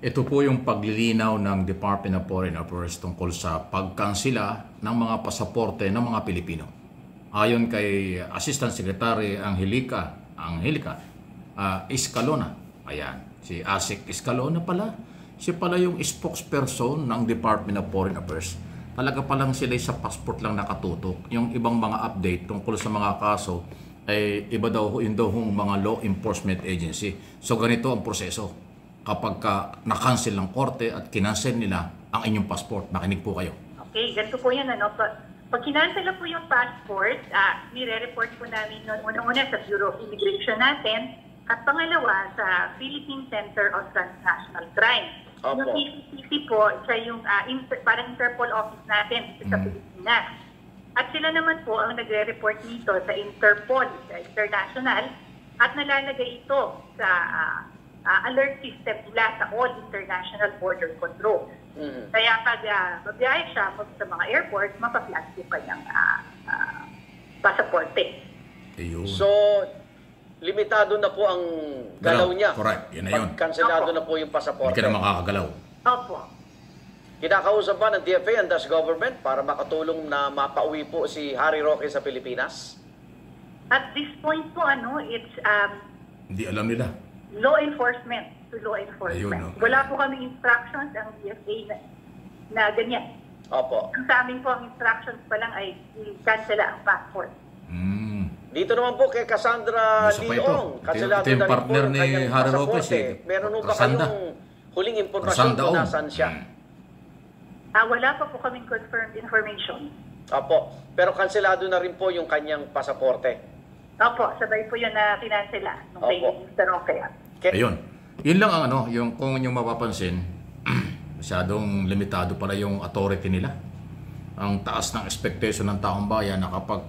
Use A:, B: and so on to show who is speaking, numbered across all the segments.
A: Ito po yung paglilinaw ng Department of Foreign Affairs tungkol sa pagkansela ng mga pasaporte ng mga Pilipino. Ayon kay Assistant Secretary Angelica Escalona, ayan, si Asik Escalona pala, siya pala yung spokesperson ng Department of Foreign Affairs. Talaga palang sila sa passport lang nakatutok. Yung ibang mga update tungkol sa mga kaso ay iba daw yung mga law enforcement agency. So ganito ang proseso. Kapag na-cancel ng korte at kinancel nila ang inyong passport, makinig po kayo.
B: Okay, ganito po yan. Pag kinancel po yung passport, nire-report po namin unang-una sa Bureau of Immigration natin at pangalawa sa Philippine Center on Transnational Crime.
C: Opo.
B: Yung PCCC po, siya yung parang Interpol office natin sa Pilipinas. At sila naman po ang nagre-report nito sa Interpol, sa International, at nalalagay ito sa alert system nila sa all international border control. Kaya pag mabiyahe siya sa mga airport, mapaplas yung kanyang pasaporte.
A: Ayun.
C: So, limitado na po ang galaw niya.
A: Correct. Yan na yun.
C: Pagkanselado na po yung
A: Hindi
C: pasaporte.
A: ka na makakagalaw.
B: Opo.
C: Kinakausap ba ng DFA and Dutch government para makatulong na mapauwi po si Harry Roque sa Pilipinas?
B: At this point po, it's
A: Hindi alam nila.
B: law enforcement to law enforcement.
A: Ayun, no?
B: Wala po kami instructions ang DFA na ganyan.
C: Opo.
B: Ang sa amin po, ang instructions pa lang ay i-cancel ang passport.
C: Dito naman po kay Cassandra
A: Isa pa ito.
C: Leong. Kanselado
A: Ito yung
C: na rin po
A: partner
C: yung
A: ni
C: kanyang
A: Harry Roque,
C: pasaporte.
A: si
C: Meron po ba
A: Rosanda.
C: kayong huling impormasyon
A: Rosanda,
C: kung
A: oh.
C: nasaan siya?
B: Wala pa po kaming confirmed information.
C: Opo. Pero kanselado na rin po yung kanyang pasaporte.
B: Opo, sabay po yun na kinansela nung kay
C: Opo.
B: Mr. Roque.
A: Ayun. Yun lang ang yung kung yung mapapansin, masyadong limitado pala yung authority nila. Ang taas ng expectation ng taong bayan na kapag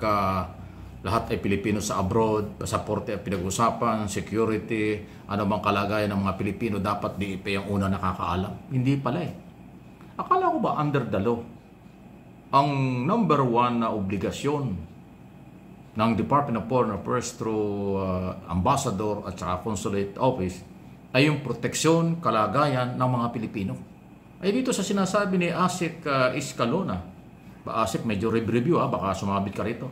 A: lahat ay Pilipino sa abroad, pasaporte ay pinag-usapan, security, ano bang kalagayan ng mga Pilipino, dapat DIP ang una nakakaalam. Hindi pala eh. Akala ko ba under the law, ang number one na obligasyon ng Department of Foreign Affairs through ambassador at saka consulate office ay yung proteksyon, kalagayan ng mga Pilipino. Ay dito sa sinasabi ni Asik Escalona, Asik medyo review baka sumabit ka rito.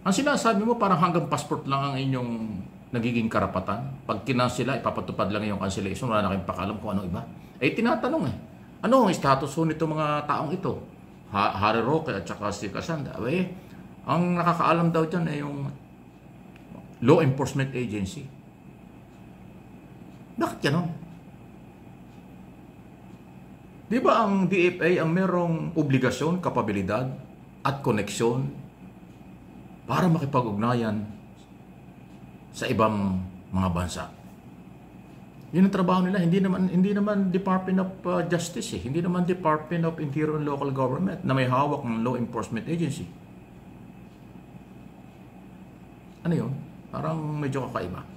A: Ang sinasabi mo parang hanggang passport lang ang inyong nagiging karapatan. Pag kinansela, ipapatupad lang yung cancellation, wala na kayong pakalam kung ano iba. Eh tinatanong ano ang status nito mga taong ito? Harry Roque at saka si Cassandra. Ang nakakaalam daw dyan ay yung law enforcement agency. Bakit ganon? Di ba ang DFA ang merong obligasyon, kapabilidad at koneksyon para makipag-ugnayan sa ibang mga bansa? Yun ang trabaho nila. Hindi naman Department of Justice Hindi naman Department of Interior and Local Government na may hawak ng law enforcement agency. Ano yun? Parang medyo kakaiba.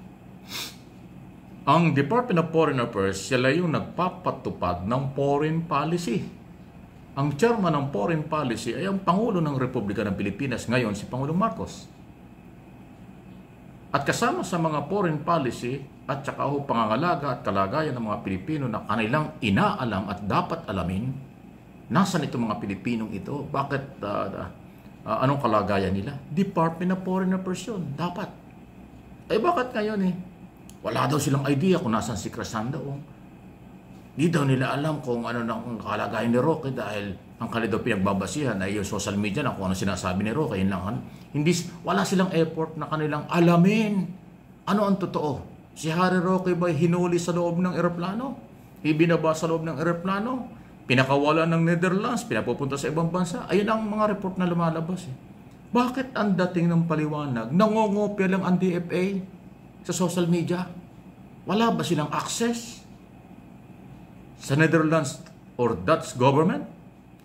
A: Ang Department of Foreign Affairs, sila yung nagpapatupad ng foreign policy. Ang chairman ng foreign policy ay ang Pangulo ng Republika ng Pilipinas, ngayon si Pangulong Marcos. At kasama sa mga foreign policy at saka pangangalaga at kalagayan ng mga Pilipino na kanilang inaalam at dapat alamin, nasan itong mga Pilipinong ito? Bakit anong kalagayan nila? Department of Foreign Affairs yun. Dapat. Bakit ngayon wala daw silang idea kung nasan si Cassandra. Di daw nila alam kung ano ng kalagayan ni Roque dahil ang kanila daw pinagbabasihan ay yung social media na kung ano sinasabi ni Roque. Wala silang effort na kanilang alamin ano ang totoo. Si Harry Roque ba hinuli sa loob ng eroplano? Ibinaba sa loob ng eroplano? Pinakawala ng Netherlands, pinapupunta sa ibang bansa. Ayun ang mga report na lumalabas. Bakit ang dating ng paliwanag? Nangongopya lang ang DFA sa social media. Wala ba silang access sa Netherlands or Dutch government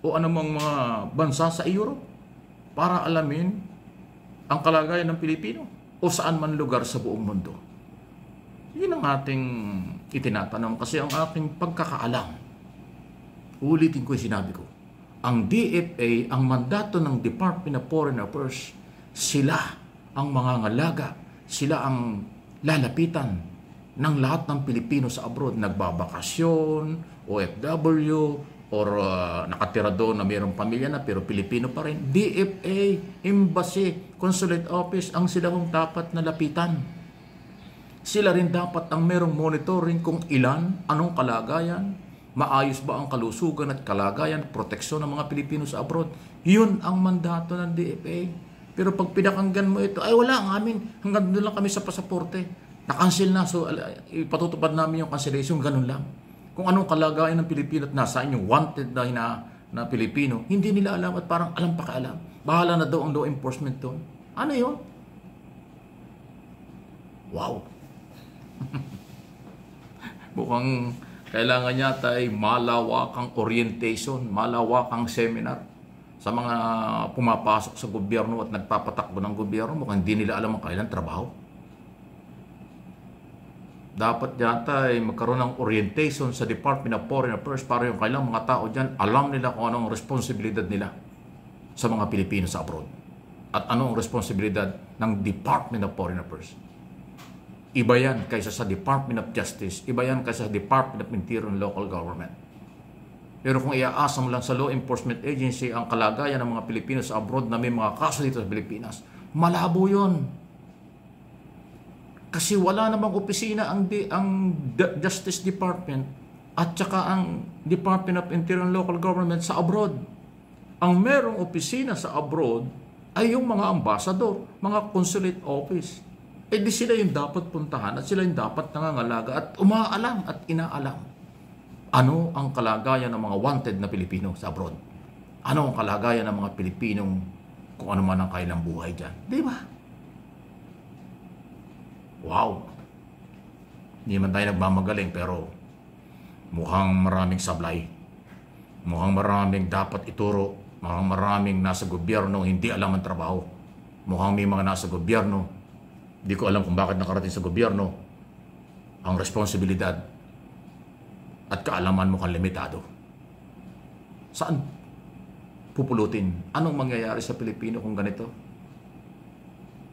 A: o anumang mga bansa sa Europe para alamin ang kalagayan ng Pilipino o saan man lugar sa buong mundo? Yun ang ating itinatanong kasi ang aking pagkakaalam. Ulitin ko yung sinabi ko. Ang DFA, ang mandato ng Department of Foreign Affairs, sila ang mangangalaga, sila ang lalapitan ng lahat ng Pilipino sa abroad, nagbabakasyon, OFW, or nakatira doon na mayroong pamilya na pero Pilipino pa rin. DFA, Embassy, Consulate Office ang sila kong dapat na lapitan. Sila rin dapat ang mayroong monitoring kung ilan, anong kalagayan, maayos ba ang kalusugan at kalagayan, proteksyon ng mga Pilipino sa abroad. Yun ang mandato ng DFA. Pero pag pinakanggan mo ito, ay wala ang amin, hanggang doon lang kami sa pasaporte. Na-cancel na, so ipatutupad namin yung cancellation, ganun lang. Kung anong kalagayan ng Pilipino at nasa inyong wanted na Pilipino, hindi nila alam at parang alam pa kaalam. Bahala na daw ang law enforcement doon. Ano yun? Wow! Mukhang kailangan yata ay malawakang orientation, malawakang seminar sa mga pumapasok sa gobyerno at nagpapatakbo ng gobyerno. Mukhang hindi nila alam ang kailan trabaho. Dapat yata ay magkaroon ng orientation sa Department of Foreign Affairs para yung kailang mga tao dyan, alam nila kung anong responsibilidad nila sa mga Pilipino sa abroad. At anong responsibilidad ng Department of Foreign Affairs. Iba yan kaysa sa Department of Justice, iba yan kaysa sa Department of Interior and Local Government. Pero kung iaasa mo lang sa law enforcement agency ang kalagayan ng mga Pilipino sa abroad na may mga kaso dito sa Pilipinas, malabo yun. Kasi wala namang opisina ang Justice Department at saka ang Department of Interior and Local Government sa abroad. Ang merong opisina sa abroad ay yung mga ambassador, mga consulate office. Eh di sila yung dapat puntahan at sila yung dapat nangangalaga at umaalam at inaalam. Ano ang kalagayan ng mga wanted na Pilipino sa abroad? Ano ang kalagayan ng mga Pilipinong kung ano man ang kailang buhay dyan? Di ba? Wow! Hindi man tayo nagmamagaling pero mukhang maraming sablay. Mukhang maraming dapat ituro. Mukhang maraming nasa gobyerno hindi alam ang trabaho. Mukhang may mga nasa gobyerno di ko alam kung bakit nakarating sa gobyerno ang responsibilidad at kaalaman mo kang limitado. Saan pupulutin? Anong mangyayari sa Pilipino kung ganito?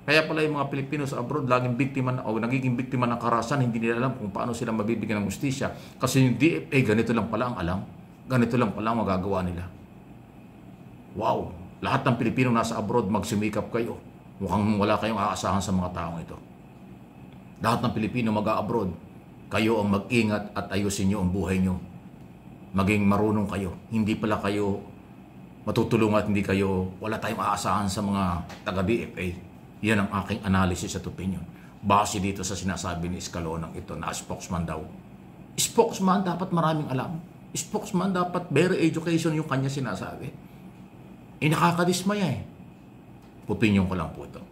A: Kaya pala yung mga Pilipino sa abroad laging biktima o nagiging biktima ng karahasan, hindi nila alam kung paano sila mabibigyan ng hustisya. Kasi yung DFA, ganito lang pala ang alam. Ganito lang pala ang magagawa nila. Wow! Lahat ng Pilipino nasa abroad, magsumikap kayo. Mukhang wala kayong aasahan sa mga taong ito. Lahat ng Pilipino mag-a-abroad, kayo ang mag-ingat at ayusin nyo ang buhay nyo. Maging marunong kayo. Hindi pala kayo matutulungan at hindi kayo, wala tayong aasahan sa mga taga-DFA. Yan ang aking analysis at opinion. Base dito sa sinasabi ni Escalonang ito na spokesman daw. Spokesman dapat maraming alam. Spokesman dapat very education yung kanya sinasabi. Nakakadismaya eh. Opinion ko lang po ito.